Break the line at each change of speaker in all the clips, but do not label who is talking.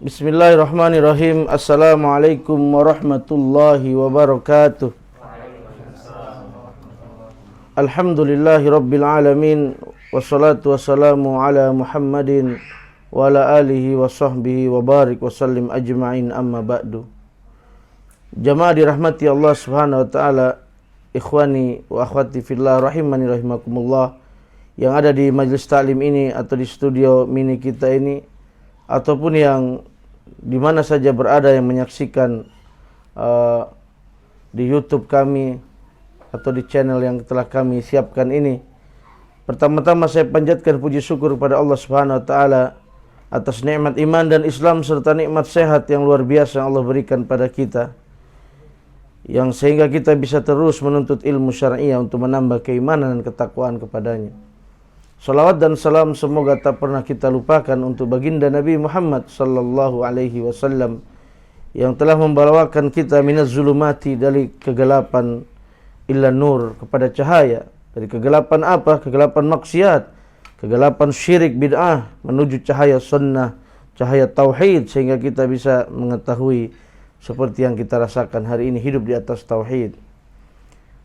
Bismillahirrahmanirrahim. Assalamualaikum warahmatullahi wabarakatuh. Alhamdulillahi rabbil alamin. Wassalatu wassalamu ala Muhammadin wa ala alihi wa sahbihi wa barik wa sallim ajma'in, amma ba'du. Jamaah dirahmati Allah subhanahu wa ta'ala, ikhwani wa akhwati fillah rahimani rahimakumullah, yang ada di majlis taklim ini atau di studio mini kita ini, ataupun yang di mana saja berada yang menyaksikan di YouTube kami atau di channel yang telah kami siapkan ini. Pertama-tama saya panjatkan puji syukur kepada Allah Subhanahu wa taala atas nikmat iman dan Islam serta nikmat sehat yang luar biasa yang Allah berikan pada kita, yang sehingga kita bisa terus menuntut ilmu syar'iyyah untuk menambah keimanan dan ketakwaan kepadanya. Salawat dan salam semoga tak pernah kita lupakan untuk baginda Nabi Muhammad sallallahu alaihi wasallam yang telah membawakan kita minaz zulumati, dari kegelapan, ila nur, kepada cahaya. Dari kegelapan apa? Kegelapan maksiat, kegelapan syirik bid'ah, menuju cahaya sunnah, cahaya tauhid, sehingga kita bisa mengetahui seperti yang kita rasakan hari ini, hidup di atas tauhid.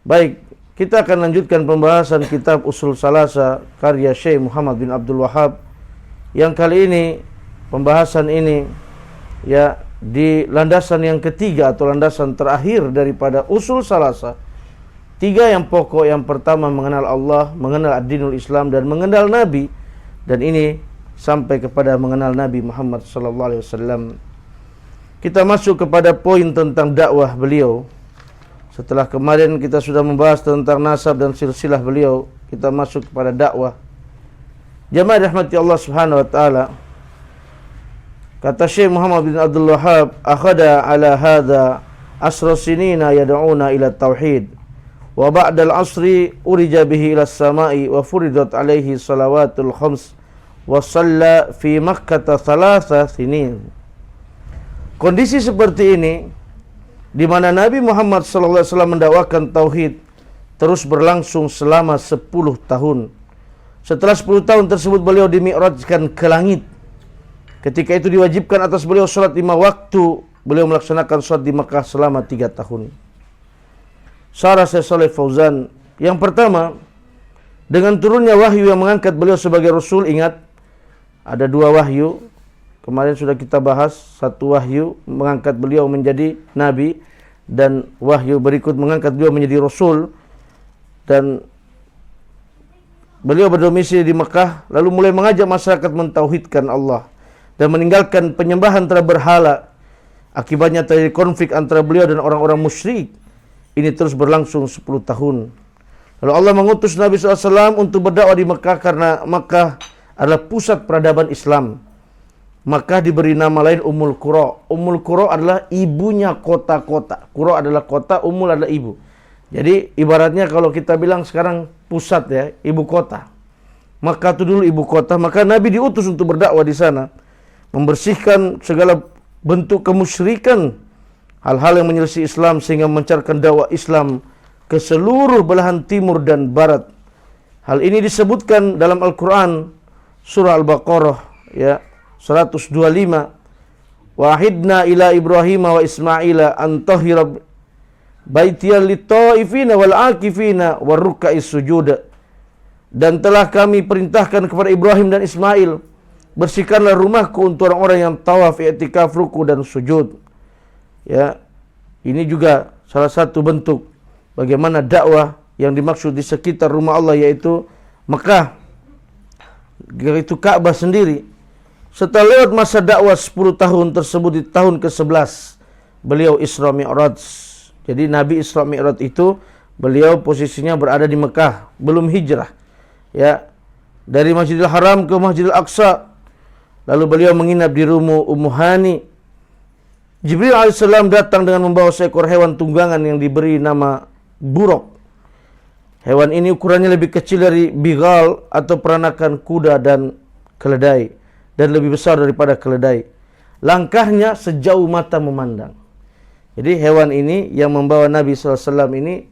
Baik, kita akan lanjutkan pembahasan kitab Ushul Thalatha karya Syekh Muhammad bin Abdul Wahhab, yang kali ini pembahasan ini ya di landasan yang ketiga atau landasan terakhir daripada Ushul Thalatha. Tiga yang pokok. Yang pertama mengenal Allah, mengenal ad-dinul Islam, dan mengenal Nabi. Dan ini sampai kepada mengenal Nabi Muhammad sallallahu alaihi wasallam. Kita masuk kepada poin tentang dakwah beliau. Setelah kemarin kita sudah membahas tentang nasab dan silsilah beliau, kita masuk kepada dakwah. Jamaah rahmati Allah subhanahu wa ta'ala, kata Syekh Muhammad bin Abdul Wahhab, akhada ala hadha asra sinina yad'una ila tauhid, wa ba'dal asri urija bihi ila samai, wa furidat alaihi salawatul khams, wa salla fi Makkah thalatha sinin. Kondisi seperti ini, di mana Nabi Muhammad SAW mendakwakan tauhid, terus berlangsung selama 10 tahun. Setelah 10 tahun tersebut beliau dimi'rajkan ke langit. Ketika itu diwajibkan atas beliau sholat 5 waktu. Beliau melaksanakan sholat di Makkah selama 3 tahun. Syarah Syekh Shalih Fauzan, yang pertama, dengan turunnya wahyu yang mengangkat beliau sebagai Rasul. Ingat, ada 2 wahyu. Kemarin sudah kita bahas, 1 wahyu mengangkat beliau menjadi Nabi, dan wahyu berikut mengangkat beliau menjadi Rasul. Dan beliau berdomisili di Mekah, lalu mulai mengajak masyarakat mentauhidkan Allah dan meninggalkan penyembahan terhadap berhala. Akibatnya terjadi konflik antara beliau dan orang-orang musyrik. Ini terus berlangsung 10 tahun. Lalu Allah mengutus Nabi SAW untuk berdakwah di Mekah, karena Mekah adalah pusat peradaban Islam. Maka diberi nama lain Ummul Qura. Ummul Qura adalah ibunya kota-kota. Qura adalah kota, Ummul adalah ibu. Jadi ibaratnya kalau kita bilang sekarang pusat ya, ibu kota. Maka itu dulu ibu kota. Maka Nabi diutus untuk berdakwah di sana, membersihkan segala bentuk kemusyrikan, hal-hal yang menyelisih Islam, sehingga mencarkan dakwah Islam ke seluruh belahan timur dan barat. Hal ini disebutkan dalam Al-Quran surah Al-Baqarah ya 125. Wahidna ila Ibrahim wa Ismaila an tahhira baitiya lit-taifina wal akifina warruk'is sujud. Dan telah kami perintahkan kepada Ibrahim dan Ismail, bersihkanlah rumahku untuk orang-orang yang tawaf, i'tikaf, ruku dan sujud. Ya, ini juga salah satu bentuk bagaimana dakwah yang dimaksud di sekitar rumah Allah, yaitu Mekah, yaitu Ka'bah sendiri. Setelah lewat masa dakwah 10 tahun tersebut, di tahun ke-11 beliau Isra Mi'raj. Jadi Nabi Isra Mi'raj itu beliau posisinya berada di Mekah, belum hijrah. Ya, dari Masjidil Haram ke Masjidil Aqsa. Lalu beliau menginap di rumah Ummu Hani. Jibril alaihissalam datang dengan membawa seekor hewan tunggangan yang diberi nama buruk. Hewan ini ukurannya lebih kecil dari bigal atau peranakan kuda dan keledai, dan lebih besar daripada keledai. Langkahnya sejauh mata memandang. Jadi hewan ini yang membawa Nabi SAW ini,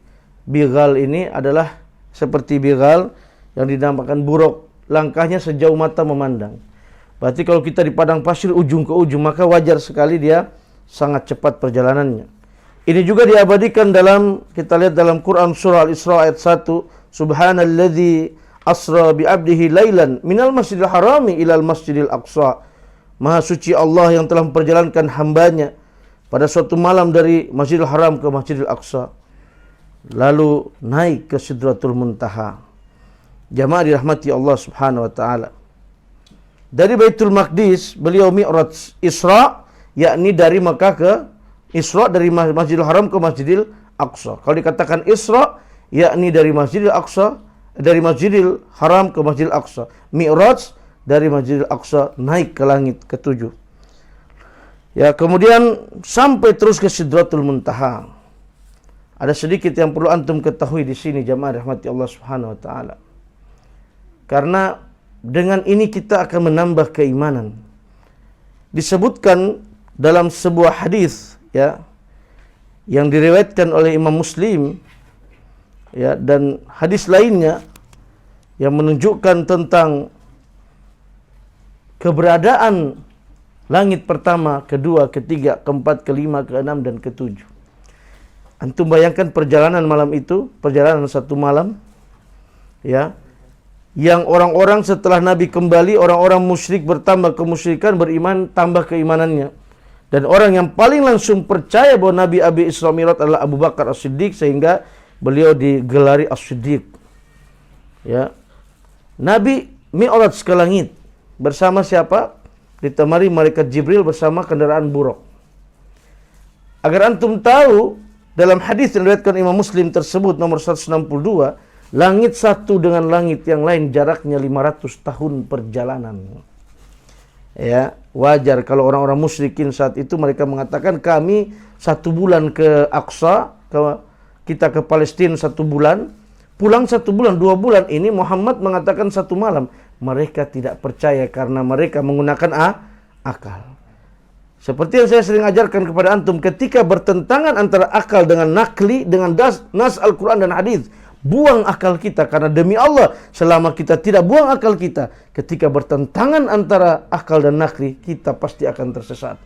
bigal ini adalah seperti bigal yang dinamakan buruk. Langkahnya sejauh mata memandang. Berarti kalau kita di padang pasir ujung ke ujung, maka wajar sekali dia sangat cepat perjalanannya. Ini juga diabadikan dalam, kita lihat dalam Quran surah Al-Isra ayat 1, Subhanalladzi asra bi 'abdihi lailan minal masjidil harami ilal masjidil aqsa. Maha suci Allah yang telah memperjalankan hambanya pada suatu malam dari Masjidil Haram ke Masjidil Aqsa, lalu naik ke Sidratul Muntaha. Jamaah dirahmati Allah Subhanahu wa taala. Dari Baitul Maqdis beliau Mi'raj Isra, yakni dari Makkah ke Isra, dari Masjidil Haram ke Masjidil Aqsa. Kalau dikatakan Isra, yakni dari Masjidil Aqsa, dari Masjidil Haram ke Masjidil Aqsa. Mi'raj dari Masjidil Aqsa naik ke langit ketujuh. Ya, kemudian sampai terus ke Sidratul Muntaha. Ada sedikit yang perlu antum ketahui di sini, jamaah rahmati Allah Subhanahu wa taala. Karena dengan ini kita akan menambah keimanan. Disebutkan dalam sebuah hadis, ya, yang diriwayatkan oleh Imam Muslim, ya, dan hadis lainnya yang menunjukkan tentang keberadaan langit pertama, kedua, ketiga, keempat, kelima, keenam, dan ketujuh. Antum bayangkan perjalanan malam itu, perjalanan satu malam, ya, yang orang-orang setelah Nabi kembali, orang-orang musyrik bertambah kemusyrikan, beriman tambah keimanannya. Dan orang yang paling langsung percaya bahwa Nabi Abi Isra Mi'raj adalah Abu Bakar As-Siddiq, sehingga beliau digelari As-Siddiq. Ya. Nabi Mi'raj ke langit bersama siapa? Ditemani malaikat Jibril bersama kendaraan buruk. Agar antum tahu, dalam hadis yang diriwayatkan Imam Muslim tersebut nomor 162, langit satu dengan langit yang lain jaraknya 500 tahun perjalanan. Ya, wajar kalau orang-orang musyrikin saat itu mereka mengatakan kami 1 bulan ke Aqsa, kita ke Palestina 1 bulan, pulang 1 bulan, 2 bulan. Ini Muhammad mengatakan 1 malam. Mereka tidak percaya karena mereka menggunakan akal. Seperti yang saya sering ajarkan kepada antum, ketika bertentangan antara akal dengan nakli, dengan nas Al-Quran dan hadis, buang akal kita, karena demi Allah, selama kita tidak buang akal kita, ketika bertentangan antara akal dan nakli, kita pasti akan tersesat.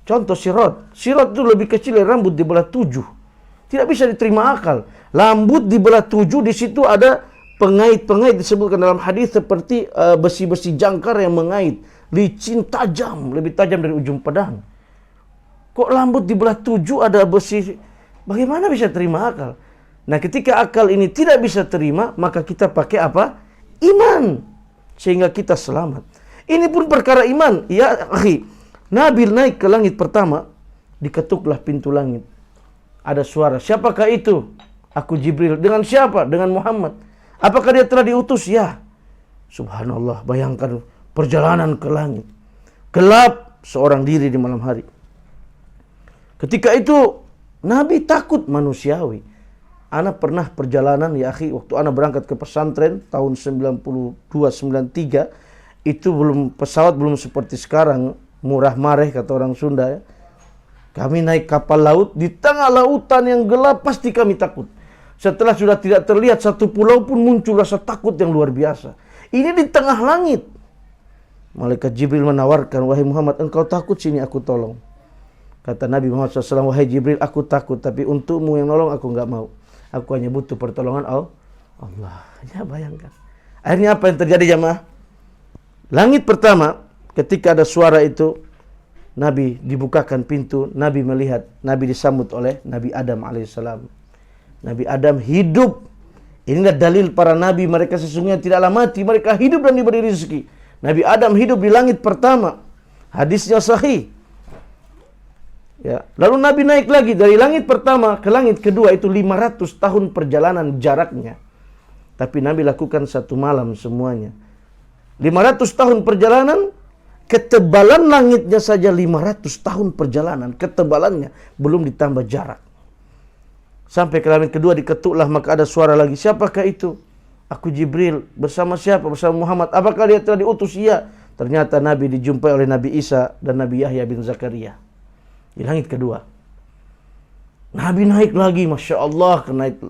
Contoh sirat itu lebih kecil dari rambut dibelah 7. Tidak bisa diterima akal. Rambut dibelah 7, di situ ada pengait-pengait, disebutkan dalam hadis seperti besi-besi jangkar yang mengait, licin, tajam, lebih tajam dari ujung pedang. Kok rambut dibelah 7 ada besi? Bagaimana bisa terima akal? Nah, ketika akal ini tidak bisa terima, maka kita pakai apa? Iman, sehingga kita selamat. Ini pun perkara iman. Ya, akhi, Nabi naik ke langit pertama, diketuklah pintu langit. Ada suara, siapakah itu? Aku Jibril. Dengan siapa? Dengan Muhammad. Apakah dia telah diutus? Ya. Subhanallah, bayangkan perjalanan ke langit. Gelap seorang diri di malam hari. Ketika itu Nabi takut manusiawi. Ana pernah perjalanan, ya akhi, waktu ana berangkat ke pesantren tahun 92-93, itu pesawat belum seperti sekarang, murah mareh kata orang Sunda, ya. Kami naik kapal laut di tengah lautan yang gelap, pasti kami takut. Setelah sudah tidak terlihat satu pulau pun, muncul rasa takut yang luar biasa. Ini di tengah langit. Malaikat Jibril menawarkan, wahai Muhammad, engkau takut, sini aku tolong. Kata Nabi Muhammad SAW, wahai Jibril, aku takut, tapi untukmu yang nolong aku enggak mau. Aku hanya butuh pertolongan Allah. Ya, bayangkan. Akhirnya apa yang terjadi, jamaah? Langit pertama, ketika ada suara itu, Nabi dibukakan pintu, Nabi melihat, Nabi disambut oleh Nabi Adam alaihissalam. Nabi Adam hidup. Inilah dalil para nabi, mereka sesungguhnya tidaklah mati, mereka hidup dan diberi rezeki. Nabi Adam hidup di langit pertama. Hadisnya sahih. Ya. Lalu Nabi naik lagi dari langit pertama ke langit kedua, itu 500 tahun perjalanan jaraknya. Tapi Nabi lakukan 1 malam semuanya. 500 tahun perjalanan, ketebalan langitnya saja 500 tahun perjalanan. Ketebalannya belum ditambah jarak. Sampai ke langit kedua diketuklah, maka ada suara lagi. Siapakah itu? Aku Jibril. Bersama siapa? Bersama Muhammad. Apakah dia telah diutus? Iya. Ternyata Nabi dijumpai oleh Nabi Isa dan Nabi Yahya bin Zakaria di langit kedua. Nabi naik lagi, Masya Allah, naik.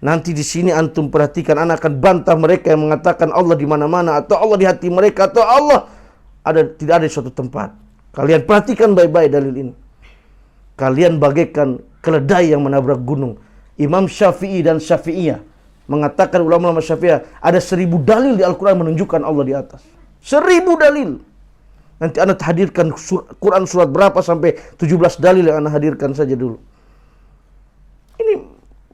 Nanti di sini antum perhatikan, anak akan bantah mereka yang mengatakan Allah di mana-mana, atau Allah di hati mereka, atau Allah tidak ada di suatu tempat. Kalian perhatikan baik-baik dalil ini. Kalian bagaikan keledai yang menabrak gunung. Imam Syafi'i dan Syafi'iyah mengatakan, ulama-ulama Syafi'iyah, ada 1000 dalil di Al-Quran menunjukkan Allah di atas. 1000 dalil. Nanti Anda hadirkan Quran surat berapa sampai 17 dalil yang Anda hadirkan saja dulu. Ini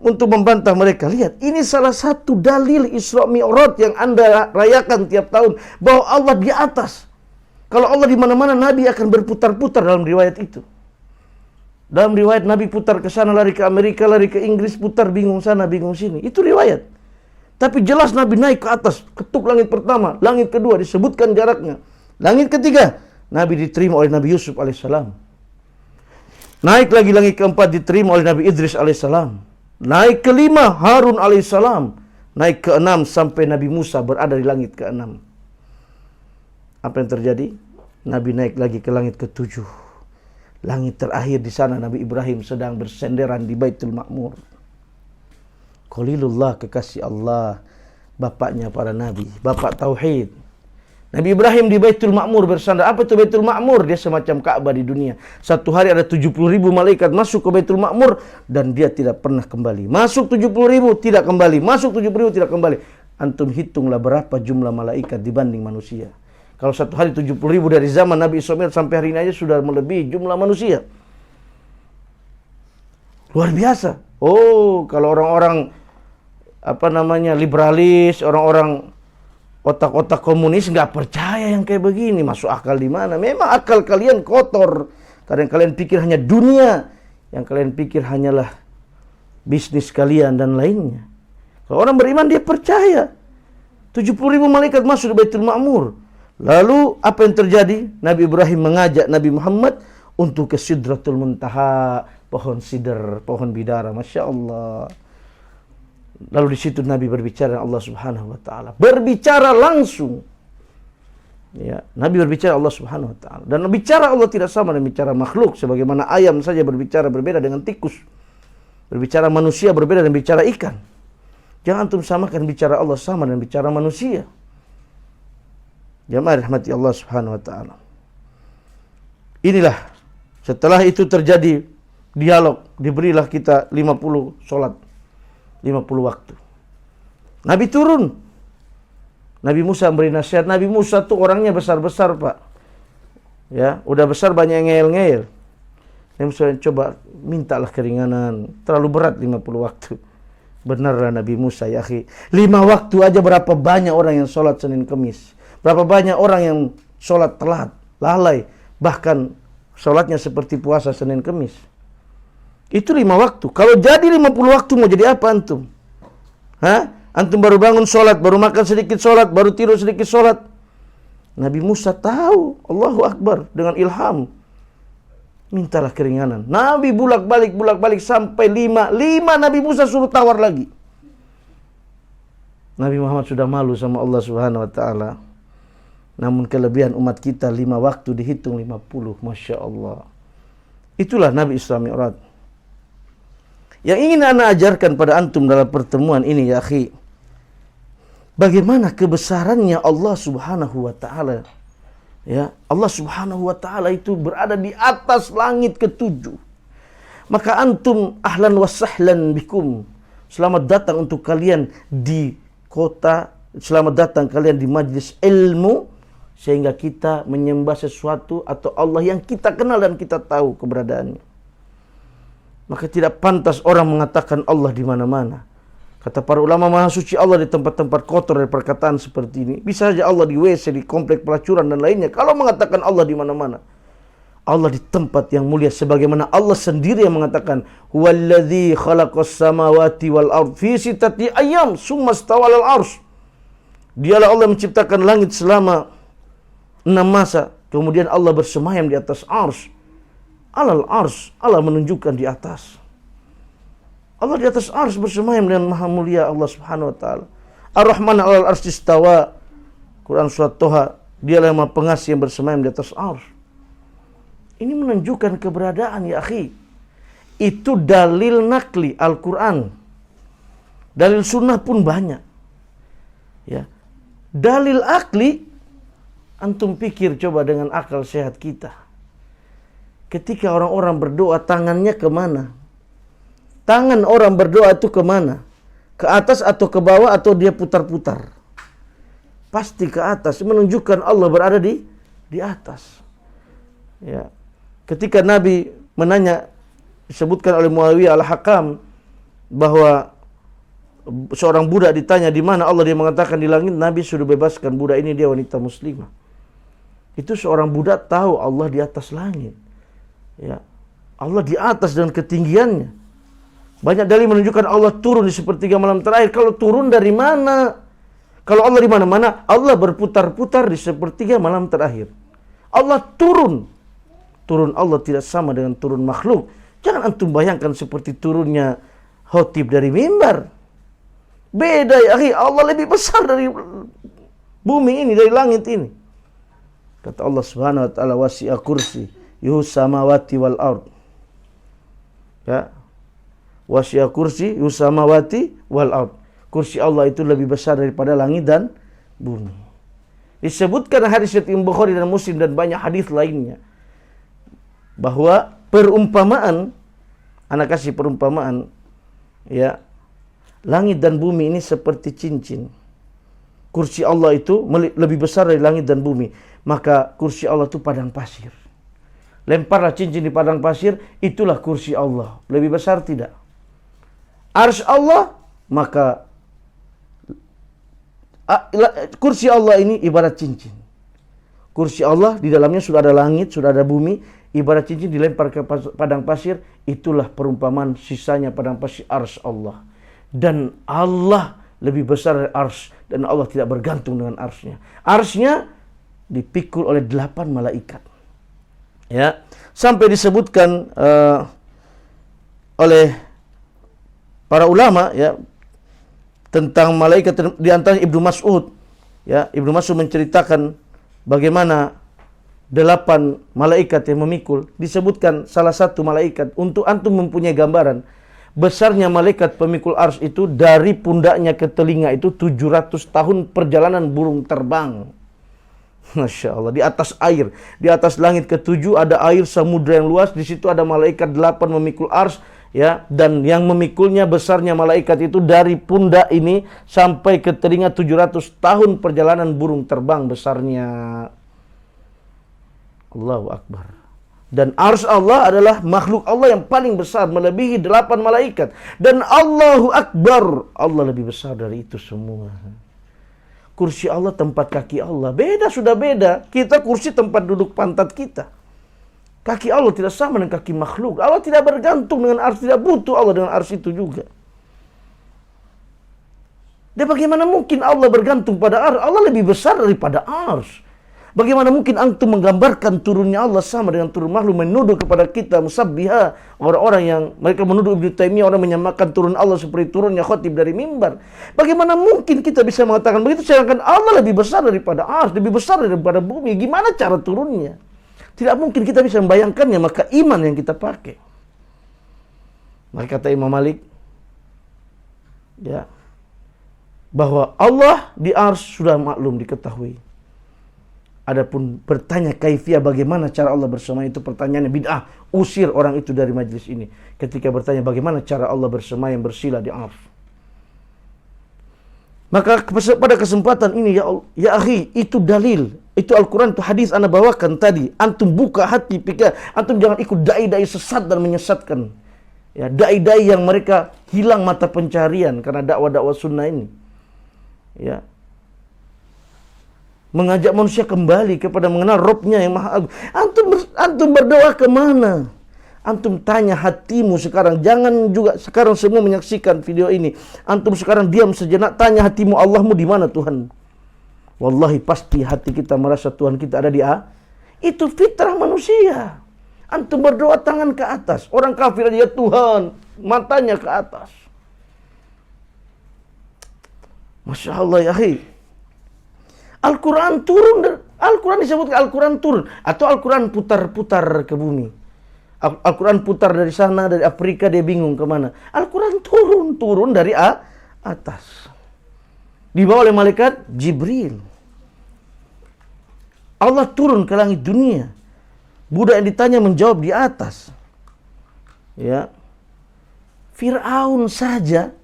untuk membantah mereka. Lihat, ini salah satu dalil Isra Mi'raj yang Anda rayakan tiap tahun, bahwa Allah di atas. Kalau Allah di mana-mana, Nabi akan berputar-putar dalam riwayat itu. Dalam riwayat Nabi putar ke sana, lari ke Amerika, lari ke Inggris, putar bingung sana, bingung sini. Itu riwayat. Tapi jelas Nabi naik ke atas, ketuk langit pertama, langit kedua, disebutkan jaraknya. Langit ketiga, Nabi diterima oleh Nabi Yusuf alaihissalam. Naik lagi langit keempat, diterima oleh Nabi Idris alaihissalam. Naik kelima, Harun alaihissalam. Naik keenam, sampai Nabi Musa berada di langit keenam. Apa yang terjadi? Nabi naik lagi ke langit ketujuh. Langit terakhir, di sana Nabi Ibrahim sedang bersenderan di Baitul Ma'mur. Khalilullah, kekasih Allah, bapaknya para nabi, bapak tauhid. Nabi Ibrahim di Baitul Ma'mur bersandar. Apa itu Baitul Ma'mur? Dia semacam Ka'bah di dunia. Satu hari ada 70.000 malaikat masuk ke Baitul Ma'mur dan dia tidak pernah kembali. Masuk 70.000 tidak kembali, masuk 70.000 tidak kembali. Antum hitunglah berapa jumlah malaikat dibanding manusia. Kalau satu hari 70.000 dari zaman Nabi Ismail sampai hari ini aja sudah melebihi jumlah manusia. Luar biasa. Oh, kalau orang-orang liberalis, orang-orang otak-otak komunis nggak percaya yang kayak begini. Masuk akal di mana? Memang akal kalian kotor. Karena yang kalian pikir hanya dunia, yang kalian pikir hanyalah bisnis kalian dan lainnya. Kalau orang beriman dia percaya. 70.000 malaikat masuk di Baitul Ma'mur. Lalu apa yang terjadi? Nabi Ibrahim mengajak Nabi Muhammad untuk ke Sidratul Muntaha, pohon sidr, pohon bidara. Masya Allah. Lalu di situ Nabi berbicara dengan Allah Subhanahu wa taala. Berbicara langsung. Ya, Nabi berbicara Allah Subhanahu wa taala. Dan bicara Allah tidak sama dengan bicara makhluk, sebagaimana ayam saja berbicara berbeda dengan tikus. Berbicara manusia berbeda dengan bicara ikan. Jangan antum samakan bicara Allah sama dengan bicara manusia. Jamaah rahmati Allah Subhanahu wa taala. Inilah, setelah itu terjadi dialog, diberilah kita 50 sholat, 50 waktu. Nabi turun. Nabi Musa memberi nasihat. Nabi Musa tuh orangnya besar-besar, Pak. Ya, udah besar banyak ngeyel-ngeyel. Nabi Musa coba mintalah keringanan. Terlalu berat 50 waktu. Benarlah Nabi Musa, ya akhi. 5 waktu aja berapa banyak orang yang sholat Senin Kemis. Berapa banyak orang yang sholat telat, lalai. Bahkan sholatnya seperti puasa Senin Kemis. Itu 5 waktu. Kalau jadi 50 waktu mau jadi apa antum? Hah? Antum baru bangun sholat, baru makan sedikit sholat, baru tidur sedikit sholat. Nabi Musa tahu, Allahu Akbar, dengan ilham. Mintalah keringanan. Nabi bulak-balik sampai 5 Nabi Musa suruh tawar lagi. Nabi Muhammad sudah malu sama Allah Subhanahu wa taala. Namun kelebihan umat kita 5 waktu dihitung 50. Masya Allah. Itulah Nabi Isra Mi'raj. Yang ingin ana ajarkan pada antum dalam pertemuan ini, ya akhi, bagaimana kebesarannya Allah Subhanahu wa taala. Ya, Allah Subhanahu wa taala itu berada di atas langit ketujuh. Maka antum ahlan wa sahlan bikum. Selamat datang untuk kalian di kota, selamat datang kalian di majlis ilmu, sehingga kita menyembah sesuatu atau Allah yang kita kenal dan kita tahu keberadaannya. Maka tidak pantas orang mengatakan Allah di mana-mana. Kata para ulama, maha suci Allah di tempat-tempat kotor dari perkataan seperti ini. Bisa saja Allah di WC, di komplek pelacuran dan lainnya. Kalau mengatakan Allah di mana-mana, Allah di tempat yang mulia, sebagaimana Allah sendiri yang mengatakan, "Huwallazi khalaqas samawati wal ardh fi sittati ayyam tsumma istawa 'alal 'arsy." Dialah Allah menciptakan langit selama 6 masa, kemudian Allah bersemayam di atas arsy. Alal arsy, Allah menunjukkan di atas. Allah di atas arsy bersemayam dengan maha mulia Allah Subhanahu wa taala. Ar-Rahman 'alal arsy istawa. Quran surat Toha, dialah yang maha pengasih yang bersemayam di atas arsy. Ini menunjukkan keberadaan, ya akhi. Itu dalil nakli Al-Quran. Dalil sunnah pun banyak. Ya. Dalil akli Antum pikir coba dengan akal sehat kita. Ketika orang-orang berdoa, tangannya kemana? Tangan orang berdoa itu kemana? Ke atas atau ke bawah atau dia putar-putar? Pasti ke atas, menunjukkan Allah berada di atas. Ya. Ketika Nabi menanya, disebutkan oleh Muawiyah al-Hakam bahwa seorang budak ditanya di mana Allah, dia mengatakan di langit. Nabi sudah bebaskan budak ini, dia wanita muslimah. Itu seorang budak tahu Allah di atas langit. Ya. Allah di atas dengan ketinggiannya. Banyak dalil menunjukkan Allah turun di sepertiga malam terakhir. Kalau turun dari mana? Kalau Allah di mana-mana, Allah berputar-putar di sepertiga malam terakhir. Allah turun. Turun Allah tidak sama dengan turun makhluk. Jangan antum bayangkan seperti turunnya khotib dari mimbar. Beda ya akhi, Allah lebih besar dari bumi ini, dari langit ini. Kata Allah Subhanahu wa taala, wasi'a kursi yuhus samawati wal ard. Ya. Wasi'a kursi yuhus samawati wal ard. Kursi Allah itu lebih besar daripada langit dan bumi. Disebutkan hadis riwayat Bukhari dan Muslim dan banyak hadis lainnya bahwa perumpamaan, anak kasih perumpamaan, ya, langit dan bumi ini seperti cincin. Kursi Allah itu lebih besar dari langit dan bumi. Maka kursi Allah itu padang pasir. Lemparlah cincin di padang pasir, itulah kursi Allah. Lebih besar tidak? Arsy Allah, maka kursi Allah ini ibarat cincin. Kursi Allah di dalamnya sudah ada langit, sudah ada bumi, ibarat cincin dilempar ke padang pasir, itulah perumpamaan sisanya padang pasir arsy Allah. Dan Allah lebih besar dari arsy, dan Allah tidak bergantung dengan arsy-Nya. Arsy-Nya dipikul oleh 8 malaikat. Ya, sampai disebutkan oleh para ulama, ya, tentang malaikat, di antaranya Ibnu Mas'ud. Ya, Ibnu Mas'ud menceritakan bagaimana 8 malaikat yang memikul. Disebutkan salah satu malaikat, untuk antum mempunyai gambaran besarnya malaikat pemikul arsy itu, dari pundaknya ke telinga itu 700 tahun perjalanan burung terbang. Masya Allah, di atas air, di atas langit ke-7 ada air samudra yang luas, di situ ada malaikat 8 memikul arsy, ya, dan yang memikulnya besarnya malaikat itu dari pundak ini sampai ke telinga 700 tahun perjalanan burung terbang besarnya. Allahu Akbar. Dan arsy Allah adalah makhluk Allah yang paling besar, melebihi 8 malaikat. Dan Allahu Akbar, Allah lebih besar dari itu semua. Kursi Allah tempat kaki Allah. Beda, sudah beda. Kita kursi tempat duduk pantat kita. Kaki Allah tidak sama dengan kaki makhluk. Allah tidak bergantung dengan arsy, tidak butuh Allah dengan arsy itu juga. Dan bagaimana mungkin Allah bergantung pada arsy? Allah lebih besar daripada arsy. Bagaimana mungkin antum menggambarkan turunnya Allah sama dengan turun makhluk, menuduh kepada kita musabbiha, orang-orang yang mereka menuduh Ibnu Taimiyah, orang menyamakan turun Allah seperti turunnya khotib dari mimbar. Bagaimana mungkin kita bisa mengatakan begitu, sedangkan Allah lebih besar daripada arsy, lebih besar daripada bumi. Gimana cara turunnya? Tidak mungkin kita bisa membayangkannya, maka iman yang kita pakai. Maka kata Imam Malik, ya, bahwa Allah di arsy sudah maklum, diketahui. Adapun bertanya kaifiyah, bagaimana cara Allah bersemayam, itu pertanyaannya bid'ah. Usir orang itu dari majlis ini ketika bertanya bagaimana cara Allah bersemayam, bersila di arsy. Maka pada kesempatan ini, ya akhi, itu dalil, itu Al-Quran, itu hadis ana bawakan tadi. Antum buka hati, pikir, antum jangan ikut dai-dai sesat dan menyesatkan. Ya, dai-dai yang mereka hilang mata pencarian karena dakwah-dakwah sunnah ini. Ya, mengajak manusia kembali kepada mengenal Robnya yang Maha Agung. Antum berdoa kemana? Antum tanya hatimu sekarang. Jangan juga sekarang semua menyaksikan video ini. Antum sekarang diam sejenak, tanya hatimu, Allahmu di mana Tuhan? Wallahi pasti hati kita merasa Tuhan kita ada di Itu fitrah manusia. Antum berdoa tangan ke atas. Orang kafir aja, Tuhan, matanya ke atas. Masya Allah ya akhi. Al-Quran turun, Al-Quran disebut Al-Quran turun, atau Al-Quran putar-putar ke bumi. Al-Quran putar dari sana, dari Afrika, dia bingung kemana. Al-Quran turun dari atas. Dibawa oleh malaikat Jibril. Allah turun ke langit dunia. Budak yang ditanya menjawab di atas. Ya. Fir'aun saja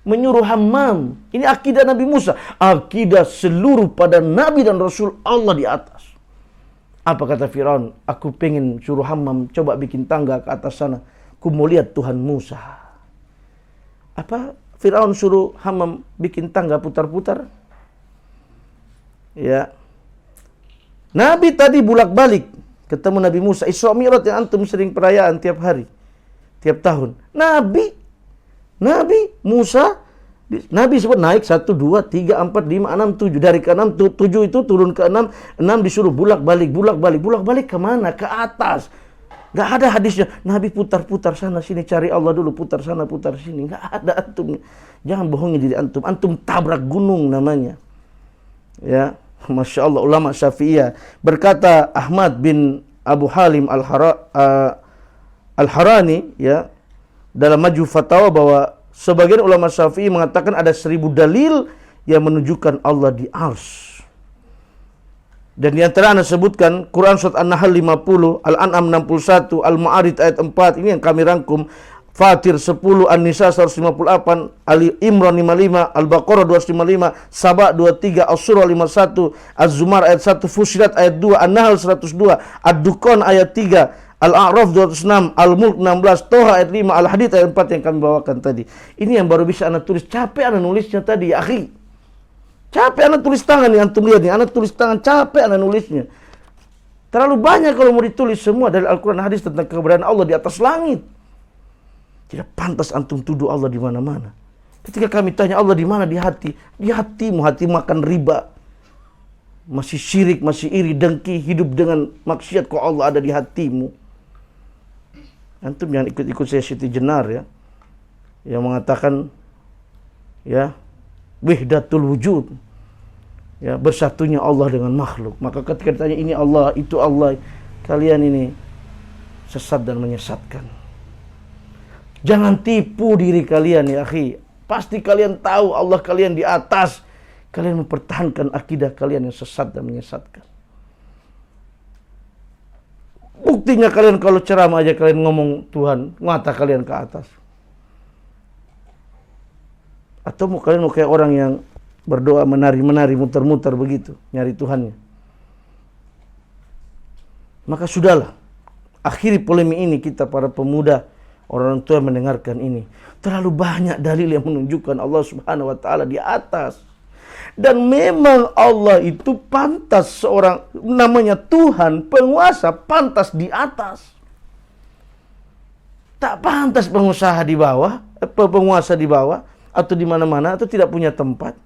menyuruh Hammam. Ini akidah Nabi Musa. Akidah seluruh pada Nabi dan Rasul Allah di atas. Apa kata Fir'aun? Aku pengen suruh Hammam coba bikin tangga ke atas sana. Ku mau lihat Tuhan Musa. Apa Fir'aun suruh Hammam bikin tangga putar-putar? Ya. Nabi tadi bulak-balik ketemu Nabi Musa. Isra Mi'raj yang antum sering perayaan tiap hari, tiap tahun. Nabi Musa, Nabi sebut naik 1, 2, 3, 4, 5, 6, 7. Dari ke 6, 7 itu turun ke 6. 6 disuruh bulak-balik. Bulak-balik kemana? Ke atas. Gak ada hadisnya. Nabi putar-putar sana sini, cari Allah dulu, putar sana, putar sini. Gak ada antum. Jangan bohongi diri antum. Antum tabrak gunung namanya. Ya, Masya Allah, ulama Syafi'iyah. Berkata Ahmad bin Abu Halim Al-Harani, ya, dalam Majmu' Fatawa, bahwa sebagian ulama Syafi'i mengatakan ada 1000 dalil yang menunjukkan Allah di Arsy. Dan di antara anda sebutkan Quran surat An-Nahl 50, Al-An'am 61, Al-Ma'arij ayat 4, ini yang kami rangkum. Fatir 10, An-Nisa 158, Ali Imran 55, Al-Baqarah 255, Saba 23, As-Surah 51, Az-Zumar ayat 1, Fussilat ayat 2, An-Nahl 102, Ad-Dukhan ayat 3, Al-A'raf 206, Al-Mulk 16, Toha ayat 5, Al-Hadid ayat 4 yang kami bawakan tadi. Ini yang baru bisa anda tulis. Capek anda nulisnya tadi, ya akhi. Capek anda tulis tangan nih, antum lihat nih. Anda tulis tangan, capek anda nulisnya. Terlalu banyak kalau mau ditulis semua dari Al-Quran hadis tentang keberadaan Allah di atas langit. Tidak pantas antum tuduh Allah di mana-mana. Ketika kami tanya Allah di mana, di hati. Di hatimu, hati makan riba. Masih syirik, masih iri, dengki, hidup dengan maksiat, kok Allah ada di hatimu. Antum jangan ikut-ikut saya Siti Jenar, ya. Yang mengatakan, ya, wahdatul wujud. Ya, bersatunya Allah dengan makhluk. Maka ketika ditanya ini Allah, itu Allah, kalian ini sesat dan menyesatkan. Jangan tipu diri kalian, ya akhi. Pasti kalian tahu Allah kalian di atas. Kalian mempertahankan akidah kalian yang sesat dan menyesatkan. Buktinya kalian kalau ceramah aja kalian ngomong Tuhan, mata kalian ke atas. Atau kalian mau kayak orang yang berdoa menari-menari, muter-muter begitu, nyari Tuhannya. Maka sudahlah, akhiri polemik ini kita para pemuda, orang tua mendengarkan ini. Terlalu banyak dalil yang menunjukkan Allah Subhanahu wa taala di atas. Dan memang Allah itu pantas, seorang namanya Tuhan, penguasa, pantas di atas. Tak pantas pengusaha di bawah, penguasa di bawah, atau di mana-mana, atau tidak punya tempat.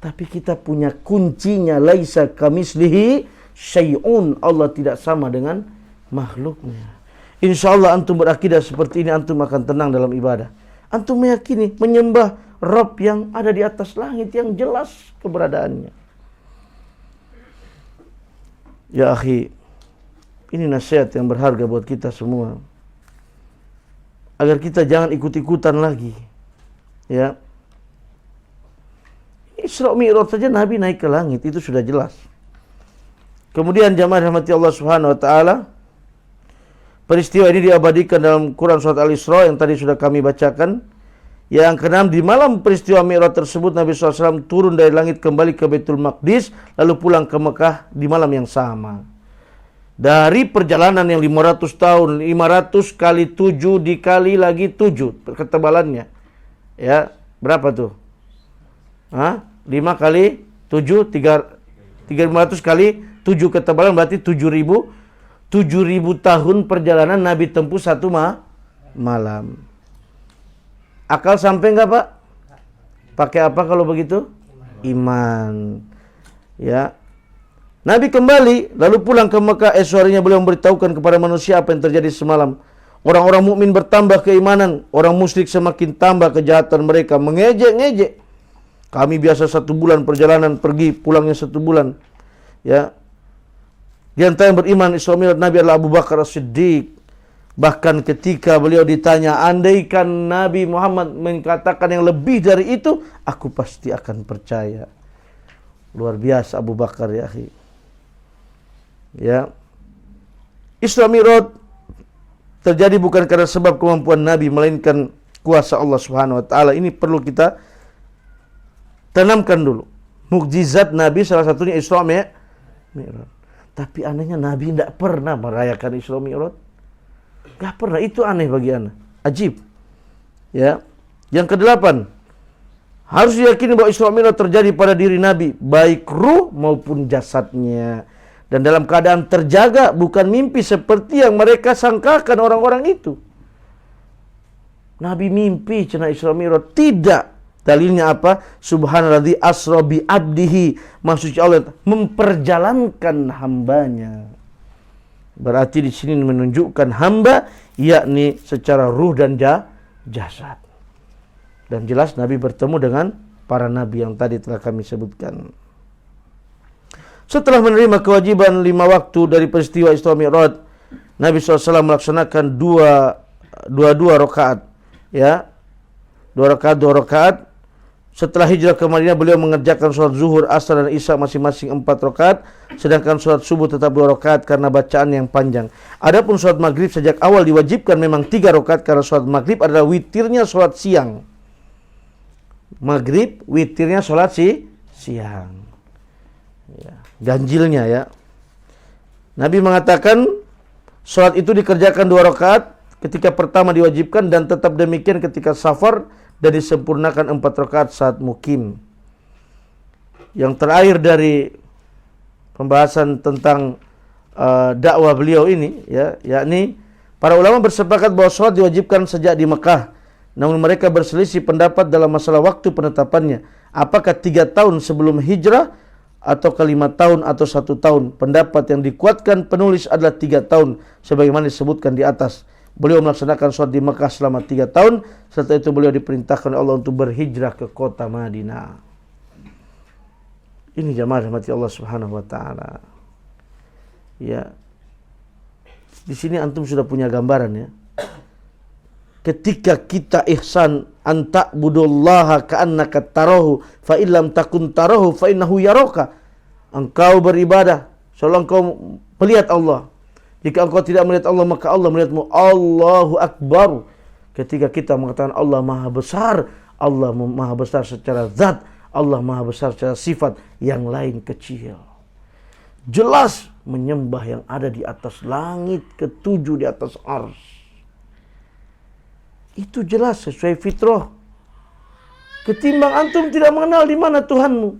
Tapi kita punya kuncinya, laisa kamislihi syai'un. Allah tidak sama dengan makhluknya. Insya Allah antum berakidah seperti ini, antum akan tenang dalam ibadah. Antum meyakini menyembah Rabb yang ada di atas langit, yang jelas keberadaannya. Ya akhi, ini nasihat yang berharga buat kita semua. Agar kita jangan ikut-ikutan lagi. Ya. Isra Mi'raj saja Nabi naik ke langit, itu sudah jelas. Kemudian jamaah rahmati Allah Subhanahu wa taala, peristiwa ini diabadikan dalam Quran surat Al-Isra yang tadi sudah kami bacakan. Yang keenam, di malam peristiwa Mi'raj tersebut Nabi SAW turun dari langit kembali ke Baitul Maqdis, lalu pulang ke Mekah di malam yang sama. Dari perjalanan yang 500 tahun, 500 kali 7 dikali lagi 7 ketebalannya. Ya, berapa tuh? 5 kali 7, 3.500 kali 7 ketebalan berarti 7.000. 7.000 tahun perjalanan Nabi tempuh satu malam. Akal sampai enggak, Pak? Pakai apa kalau begitu? Iman. Ya. Nabi kembali lalu pulang ke Mekah. Esok beliau memberitahukan kepada manusia apa yang terjadi semalam. Orang-orang mukmin bertambah keimanan, orang musyrik semakin tambah kejahatan mereka, mengejek-ngejek. Kami biasa 1 bulan perjalanan pergi, pulangnya 1 bulan. Ya. Di antara yang beriman Isra Mi'raj Nabi adalah Abu Bakar As-Siddiq. Bahkan ketika beliau ditanya, andaikan Nabi Muhammad mengatakan yang lebih dari itu, aku pasti akan percaya. Luar biasa Abu Bakar ya akhi. Ya. Isra Mi'raj terjadi bukan karena sebab kemampuan Nabi, melainkan kuasa Allah Subhanahu wa taala. Ini perlu kita tanamkan dulu. Mukjizat Nabi salah satunya Isra Mi'raj. Tapi anehnya Nabi tidak pernah merayakan Isra Mi'raj. Gak pernah, itu aneh bagi ana. Ajib. Ya. Yang kedelapan, harus diyakini bahwa Isra Mi'raj terjadi pada diri Nabi, baik ruh maupun jasadnya, dan dalam keadaan terjaga, bukan mimpi seperti yang mereka sangkakan orang-orang itu. Nabi mimpi cenah Isra Mi'raj, tidak. Dalilnya apa? Subhanalladzi asra bi abdihi, maksudnya Allah memperjalankan hambanya. Berarti di sini menunjukkan hamba, yakni secara ruh dan jasad. Dan jelas Nabi bertemu dengan para nabi yang tadi telah kami sebutkan. Setelah menerima kewajiban 5 waktu dari peristiwa Isra Mi'raj, Nabi SAW melaksanakan dua rakaat. Ya, 2 rakaat. Setelah hijrah ke Madinah, beliau mengerjakan sholat zuhur, asar, dan isya masing-masing 4 rakaat. Sedangkan sholat subuh tetap 2 rakaat karena bacaan yang panjang. Adapun sholat maghrib sejak awal diwajibkan memang 3 rakaat karena sholat maghrib adalah witirnya sholat siang. Maghrib witirnya sholat siang. Ya, ganjilnya ya. Nabi mengatakan sholat itu dikerjakan 2 rakaat ketika pertama diwajibkan, dan tetap demikian ketika safar, dan disempurnakan 4 rakaat saat mukim. Yang terakhir dari pembahasan tentang dakwah beliau ini, ya, yakni para ulama bersepakat bahwa sholat diwajibkan sejak di Mekah. Namun mereka berselisih pendapat dalam masalah waktu penetapannya. Apakah 3 tahun sebelum hijrah, atau 5 tahun, atau 1 tahun. Pendapat yang dikuatkan penulis adalah 3 tahun, sebagaimana disebutkan di atas. Beliau melaksanakan sholat di Mekah selama 3 tahun. Setelah itu beliau diperintahkan oleh Allah untuk berhijrah ke kota Madinah. Ini jamaah rahmati Allah Subhanahu wa taala. Ya. Di sini antum sudah punya gambaran ya. Ketika kita ihsan, anta budullaha ka'annaka tarahu, fa illam takun tarahu fa innahu yaraka. Engkau beribadah seolah engkau melihat Allah. Jika engkau tidak melihat Allah, maka Allah melihatmu. Allahu Akbar. Ketika kita mengatakan Allah Maha Besar, Allah Maha Besar secara zat, Allah Maha Besar secara sifat, yang lain kecil. Jelas menyembah yang ada di atas langit ketujuh, di atas arsy. Itu jelas sesuai fitrah. Ketimbang antum tidak mengenal di mana Tuhanmu.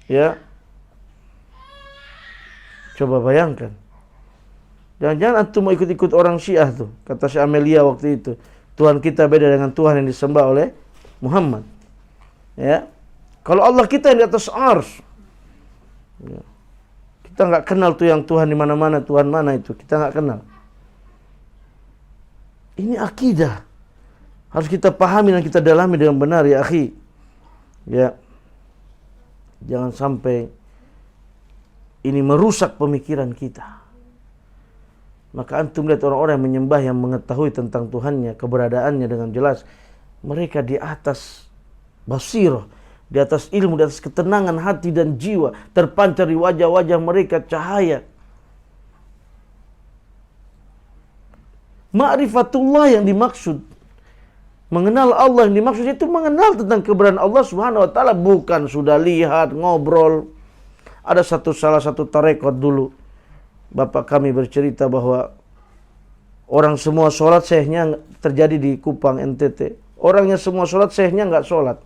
Ya. Coba bayangkan. Jangan-jangan antum mau ikut-ikut orang Syiah tuh. Kata Syekh Amelia waktu itu, Tuhan kita beda dengan Tuhan yang disembah oleh Muhammad. Ya. Kalau Allah kita yang di atas arsy. Ya. Kita nggak kenal tuh yang Tuhan di mana-mana, Tuhan mana itu. Kita nggak kenal. Ini akidah. Harus kita pahami dan kita dalami dengan benar ya akhi. Ya. Jangan sampai ini merusak pemikiran kita. Maka antum lihat orang-orang yang menyembah, yang mengetahui tentang Tuhannya, keberadaannya dengan jelas. Mereka di atas basirah, di atas ilmu, di atas ketenangan hati dan jiwa. Terpancar di wajah-wajah mereka cahaya. Ma'rifatullah yang dimaksud, mengenal Allah yang dimaksud itu mengenal tentang keberadaan Allah Subhanahu wa taala, bukan sudah lihat, ngobrol. Ada salah satu tarekat dulu, bapak kami bercerita bahwa orang semua sholat, syekhnya terjadi di Kupang NTT. Orangnya semua sholat, syekhnya nggak sholat.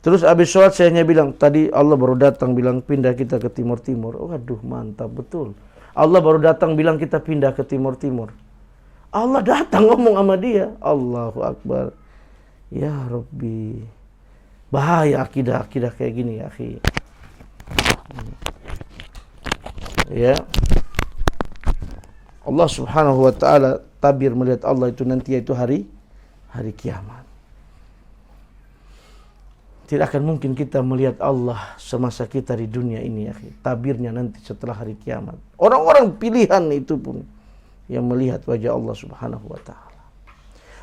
Terus habis sholat syekhnya bilang, tadi Allah baru datang bilang pindah kita ke timur-timur. Waduh, mantap betul. Allah baru datang bilang kita pindah ke timur-timur. Allah datang ngomong sama dia. Allahu Akbar. Ya Rabbi. Bahaya akidah-akidah kayak gini ya akhi. Ya. Allah Subhanahu wa taala tabir melihat Allah itu nanti, yaitu hari kiamat. Tidak akan mungkin kita melihat Allah semasa kita di dunia ini ya akhi. Tabirnya nanti setelah hari kiamat. Orang-orang pilihan itu pun yang melihat wajah Allah Subhanahu wa taala.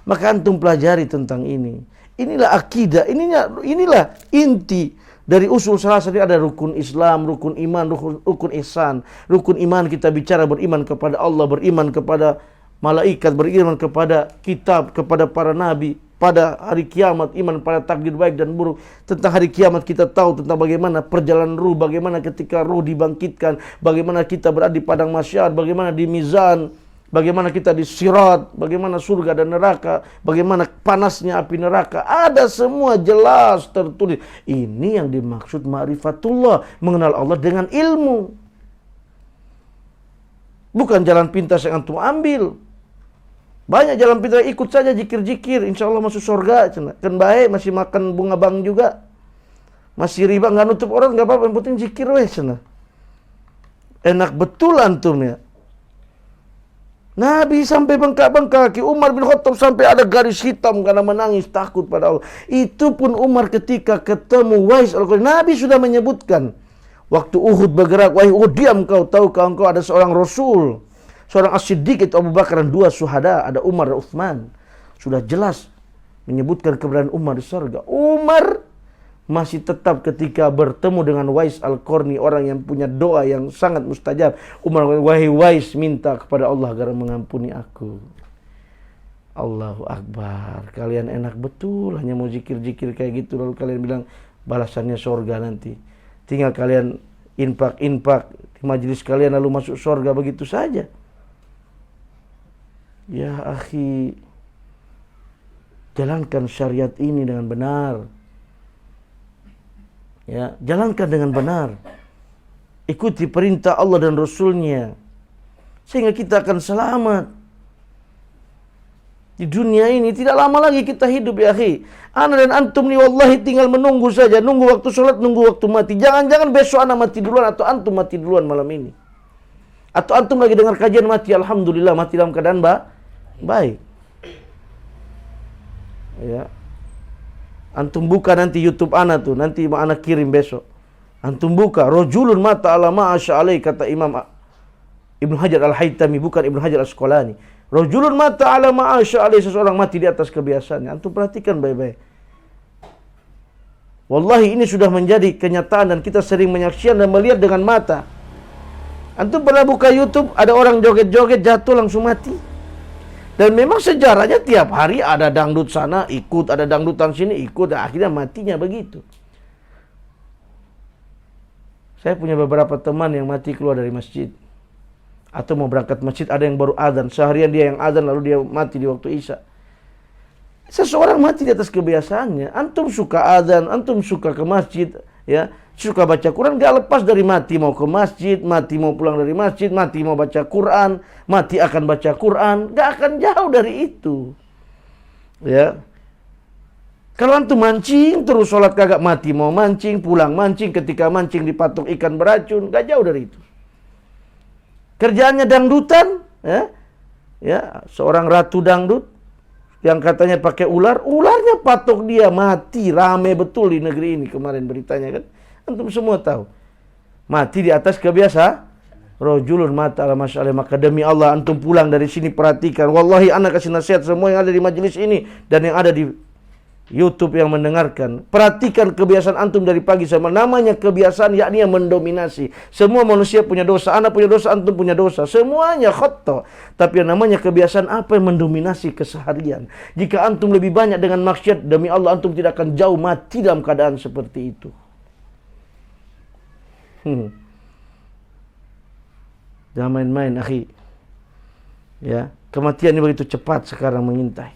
Maka antum pelajari tentang ini. Inilah akidah, inilah inti Dari usul salasa ini ada rukun Islam, rukun iman, rukun ihsan. Rukun iman kita bicara beriman kepada Allah, beriman kepada malaikat, beriman kepada kitab, kepada para nabi, pada hari kiamat, iman pada takdir baik dan buruk. Tentang hari kiamat kita tahu tentang bagaimana perjalanan ruh, bagaimana ketika ruh dibangkitkan, bagaimana kita berada di padang mahsyar, bagaimana di mizan, bagaimana kita di sirat, bagaimana surga dan neraka, bagaimana panasnya api neraka. Ada semua jelas tertulis. Ini yang dimaksud ma'rifatullah, mengenal Allah dengan ilmu. Bukan jalan pintas yang antum ambil. Banyak jalan pintas, ikut saja zikir-zikir, insya Allah masuk surga. Kan baik, masih makan bunga bang juga. Masih riba, nggak nutup orang, nggak apa-apa, yang penting zikir weh. Enak betul antum ya. Nabi sampai bengkak-bengkak, Umar bin Khattab sampai ada garis hitam karena menangis takut pada Allah. Itu pun Umar ketika ketemu Wais Al-Qarni, Nabi sudah menyebutkan. Waktu Uhud bergerak, wahai Uhud, diam kau, tahukah engkau ada seorang Rasul, seorang As-Siddiq itu Abu Bakar dan 2 syuhada, ada Umar dan Uthman. Sudah jelas menyebutkan keberadaan Umar di surga. Umar masih tetap ketika bertemu dengan Wais Al-Qarni, orang yang punya doa yang sangat mustajab. Umar, wahai Wais, minta kepada Allah agar mengampuni aku. Allahu Akbar. Kalian enak betul hanya mau zikir-zikir kayak gitu, lalu kalian bilang balasannya surga nanti. Tinggal kalian infak di majelis kalian lalu masuk surga begitu saja. Ya akhi, jalankan syariat ini dengan benar. Ya, jalankan dengan benar. Ikuti perintah Allah dan Rasulnya, sehingga kita akan selamat. Di dunia ini tidak lama lagi kita hidup ya akhi. Ana dan antum nih wallahi tinggal menunggu saja. Nunggu waktu sholat, nunggu waktu mati. Jangan-jangan besok ana mati duluan atau antum mati duluan malam ini. Atau antum lagi dengar kajian mati, alhamdulillah mati dalam keadaan baik. Ya. Antum buka nanti YouTube ana tuh, nanti ana kirim besok. Antum buka, rajulun mata ala ma'asya alaih, kata Imam Ibnu Hajar Al-Haytami, bukan Ibnu Hajar Al-Asqalani. Rajulun mata ala ma'asya alaih, seseorang mati di atas kebiasaannya. Antum perhatikan baik-baik. Wallahi ini sudah menjadi kenyataan dan kita sering menyaksikan dan melihat dengan mata. Antum pernah buka YouTube, ada orang joget-joget jatuh langsung mati. Dan memang sejarahnya tiap hari ada dangdut sana ikut, ada dangdutan sini ikut, akhirnya matinya begitu. Saya punya beberapa teman yang mati keluar dari masjid. Atau mau berangkat masjid, ada yang baru azan. Seharian dia yang azan, lalu dia mati di waktu Isya. Seseorang mati di atas kebiasaannya. Antum suka azan, antum suka ke masjid, ya, suka baca Quran, gak lepas dari mati mau ke masjid, mati mau pulang dari masjid, mati mau baca Quran, mati akan baca Quran, gak akan jauh dari itu. Ya. Kalau antum mancing terus sholat kagak, mati mau mancing, pulang mancing, ketika mancing dipatok ikan beracun, gak jauh dari itu. Kerjaannya dangdutan, ya, seorang ratu dangdut yang katanya pakai ular, ularnya patok dia, mati, rame betul di negeri ini kemarin beritanya kan. Antum semua tahu. Mati di atas kebiasaan. Rajulun mata ala masyaallah. Maka demi Allah antum pulang dari sini perhatikan. Wallahi anak kasih nasihat semua yang ada di majelis ini dan yang ada di YouTube yang mendengarkan. Perhatikan kebiasaan antum dari pagi sampai namanya kebiasaan, yakni yang mendominasi. Semua manusia punya dosa, anak punya dosa, antum punya dosa. Semuanya khata. Tapi yang namanya kebiasaan apa yang mendominasi keseharian. Jika antum lebih banyak dengan maksiat, demi Allah antum tidak akan jauh mati dalam keadaan seperti itu. Jangan main-main akhi. Ya, kematian ini begitu cepat sekarang mengintai.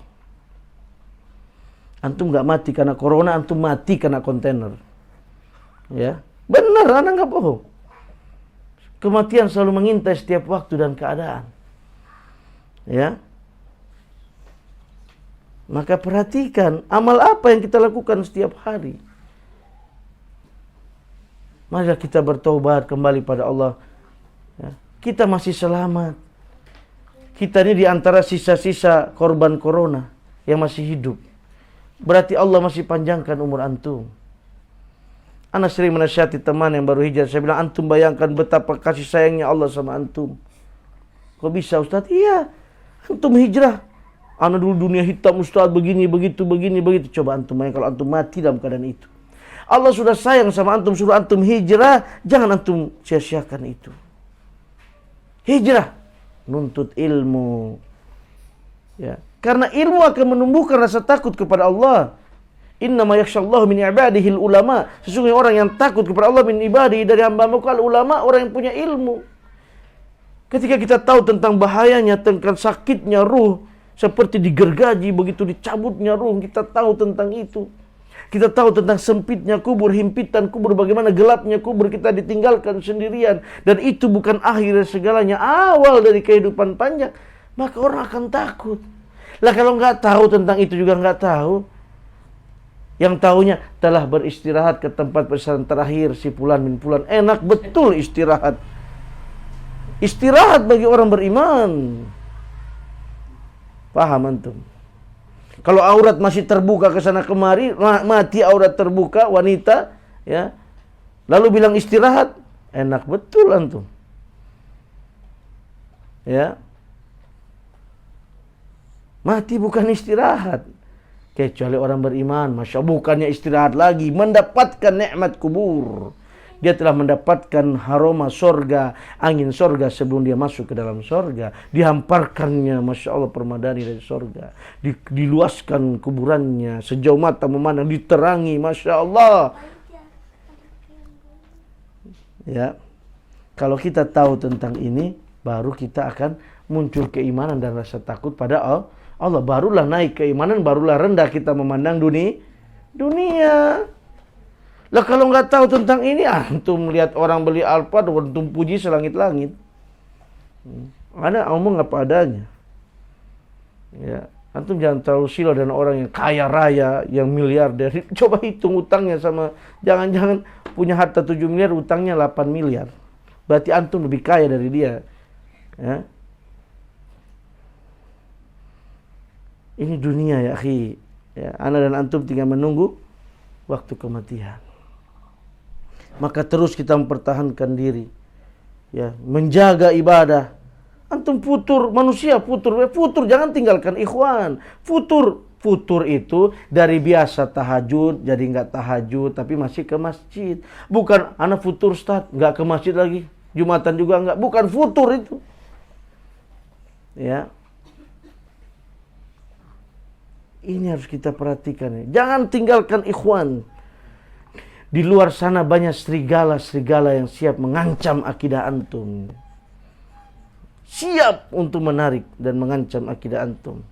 Antum gak mati karena corona, antum mati karena kontainer. Ya, benar, anak gak bohong. Kematian selalu mengintai setiap waktu dan keadaan. Ya. Maka perhatikan amal apa yang kita lakukan setiap hari. Mari kita bertobat kembali pada Allah. Ya. Kita masih selamat. Kita ini di antara sisa-sisa korban corona yang masih hidup. Berarti Allah masih panjangkan umur antum. Ana sering menasihati teman yang baru hijrah. Saya bilang, antum bayangkan betapa kasih sayangnya Allah sama antum. Kok bisa Ustaz? Iya, antum hijrah. Ana dulu dunia hitam Ustaz, begini, begitu, begini, begitu. Coba antum bayangkan kalau antum mati dalam keadaan itu. Allah sudah sayang sama antum, suruh antum hijrah, jangan antum sia-siakan itu. Hijrah, nuntut ilmu. Ya, karena ilmu akan menumbuhkan rasa takut kepada Allah. Innama yakhshallahu min ibadihil ulama. Sesungguhnya orang yang takut kepada Allah min ibadihi dari hamba-hamba ulama, orang yang punya ilmu. Ketika kita tahu tentang bahayanya, tentang sakitnya ruh, seperti digergaji, begitu dicabutnya ruh, kita tahu tentang itu. Kita tahu tentang sempitnya kubur, himpitan kubur, bagaimana gelapnya kubur, kita ditinggalkan sendirian. Dan itu bukan akhir segalanya, awal dari kehidupan panjang. Maka orang akan takut. Lah kalau nggak tahu tentang itu juga nggak tahu. Yang tahunya telah beristirahat ke tempat persalinan terakhir si fulan min fulan. Enak betul istirahat. Istirahat bagi orang beriman. Paham antum? Kalau aurat masih terbuka ke sana kemari, mati aurat terbuka wanita, ya. Lalu bilang istirahat, enak betul antum. Ya. Mati bukan istirahat. Kecuali orang beriman, masya Allah, bukannya istirahat lagi, mendapatkan nikmat kubur. Dia telah mendapatkan aroma sorga, angin sorga sebelum dia masuk ke dalam sorga. Dihamparkannya, masya Allah, permadani dari sorga. Diluaskan kuburannya, sejauh mata memandang, diterangi, masya Allah. Ya, kalau kita tahu tentang ini, baru kita akan muncul keimanan dan rasa takut pada Allah. Barulah naik keimanan, barulah rendah kita memandang dunia. Lah kalau nggak tahu tentang ini, antum melihat orang beli Alphard, antum puji selangit-langit. Ada omong apa adanya. Ya, antum jangan terlalu silau dengan orang yang kaya raya, yang miliarder. Coba hitung utangnya sama, jangan-jangan punya harta 7 miliar, utangnya 8 miliar. Berarti antum lebih kaya dari dia. Ya. Ini dunia ya akhi. Ya, ana dan antum tinggal menunggu waktu kematian. Maka terus kita mempertahankan diri. Ya, menjaga ibadah. Antum futur, manusia futur jangan tinggalkan ikhwan. Futur itu dari biasa tahajud jadi enggak tahajud tapi masih ke masjid. Bukan anak futur Ustaz, enggak ke masjid lagi. Jumatan juga enggak. Bukan futur itu. Ya. Ini harus kita perhatikan. Jangan tinggalkan ikhwan. Di luar sana banyak serigala yang siap mengancam akidah antum. Siap untuk menarik dan mengancam akidah antum.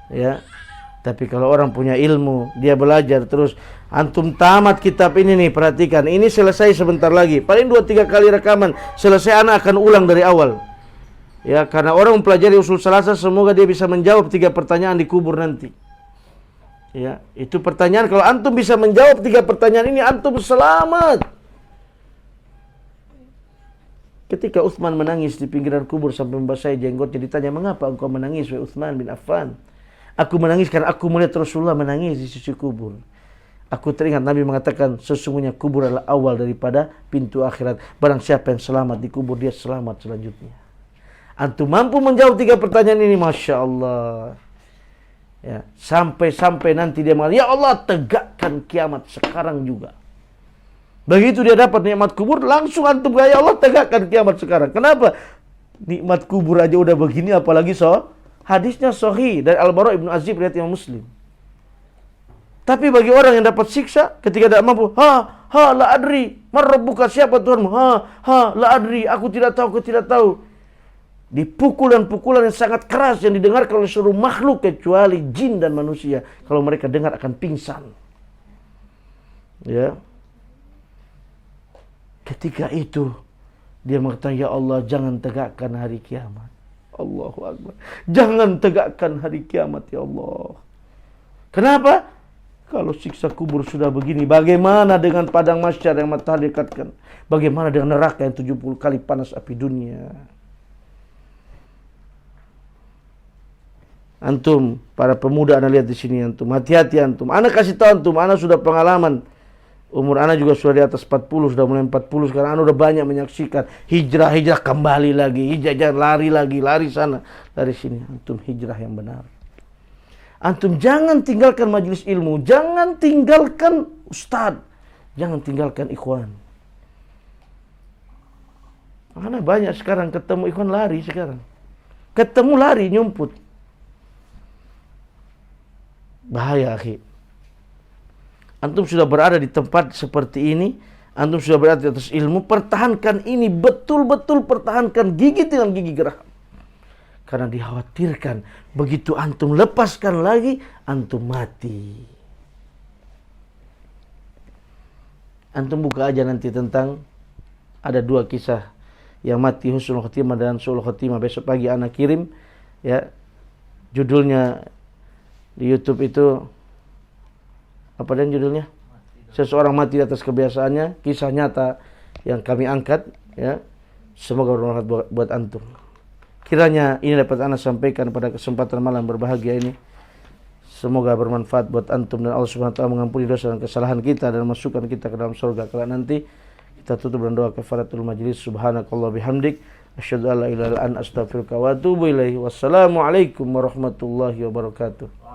Ya. Tapi kalau orang punya ilmu, dia belajar terus. Antum tamat kitab ini nih, perhatikan. Ini selesai sebentar lagi. Paling 2-3 kali rekaman. Selesai anak akan ulang dari awal. Ya, karena orang mempelajari usul salasa, semoga dia bisa menjawab 3 pertanyaan di kubur nanti. Ya, itu pertanyaan, kalau antum bisa menjawab 3 pertanyaan ini, antum selamat. Ketika Utsman menangis di pinggiran kubur sampai membasahi jenggotnya, ditanya, "Mengapa engkau menangis, wahai Utsman bin Affan?" "Aku menangis karena aku melihat Rasulullah menangis di sisi kubur. Aku teringat Nabi mengatakan, sesungguhnya kubur adalah awal daripada pintu akhirat. Barang siapa yang selamat di kubur, dia selamat selanjutnya." Antum mampu menjawab 3 pertanyaan ini, Masya Allah. Ya, sampai nanti dia mengatakan, "Ya Allah, tegakkan kiamat sekarang juga." Begitu dia dapat nikmat kubur, langsung antum, "Ya Allah, tegakkan kiamat sekarang." Kenapa? Nikmat kubur aja udah begini, apalagi hadisnya sahih dari Al-Bara Ibnu Azib riwayat Imam Muslim. Tapi bagi orang yang dapat siksa ketika tidak mampu, la adri, man rabbuka, siapa Tuhanmu? La adri, aku tidak tahu. Dipukulan yang sangat keras yang didengarkan oleh seluruh makhluk kecuali jin dan manusia. Kalau mereka dengar akan pingsan. Ya. Ketika itu dia mengatakan, "Ya Allah, jangan tegakkan hari kiamat." Allahu Akbar. Jangan tegakkan hari kiamat, ya Allah. Kenapa? Kalau siksa kubur sudah begini, bagaimana dengan padang mahsyar yang matahari dekatkan? Bagaimana dengan neraka yang 70 kali panas api dunia? Antum, para pemuda, Anda lihat di sini antum, hati-hati antum. Anda kasih tahu antum, Anda sudah pengalaman. Umur Anda juga sudah di atas 40, sudah mulai 40 sekarang. Anda sudah banyak menyaksikan hijrah kembali lagi, hijrah lari sana, lari sini. Antum hijrah yang benar. Antum jangan tinggalkan majelis ilmu, jangan tinggalkan ustaz. Jangan tinggalkan ikhwan. Karena banyak sekarang ketemu ikhwan lari sekarang. Ketemu lari nyumput. Bahaya, akhi. Antum sudah berada di tempat seperti ini, antum sudah berada di atas ilmu, pertahankan ini, betul-betul pertahankan, gigit dengan gigi geraham. Karena dikhawatirkan begitu antum lepaskan lagi, antum mati. Antum buka aja nanti tentang ada 2 kisah yang mati husnul khotimah dan su'ul khotimah. Besok pagi anak kirim ya, judulnya di YouTube itu apa dan judulnya? Seseorang mati di atas kebiasaannya, kisah nyata yang kami angkat ya. Semoga bermanfaat buat antum. Kiranya ini dapat ana sampaikan pada kesempatan malam berbahagia ini. Semoga bermanfaat buat antum dan Allah Subhanahu wa taala mengampuni dosa dan kesalahan kita dan masukkan kita ke dalam surga kelak nanti. Kita tutup dengan doa kafaratul majlis. Subhanakallah bihamdik, asyhadu an la ilaha illa anta, astaghfiruka wa atubu ilaik. Wassalamualaikum warahmatullahi wabarakatuh.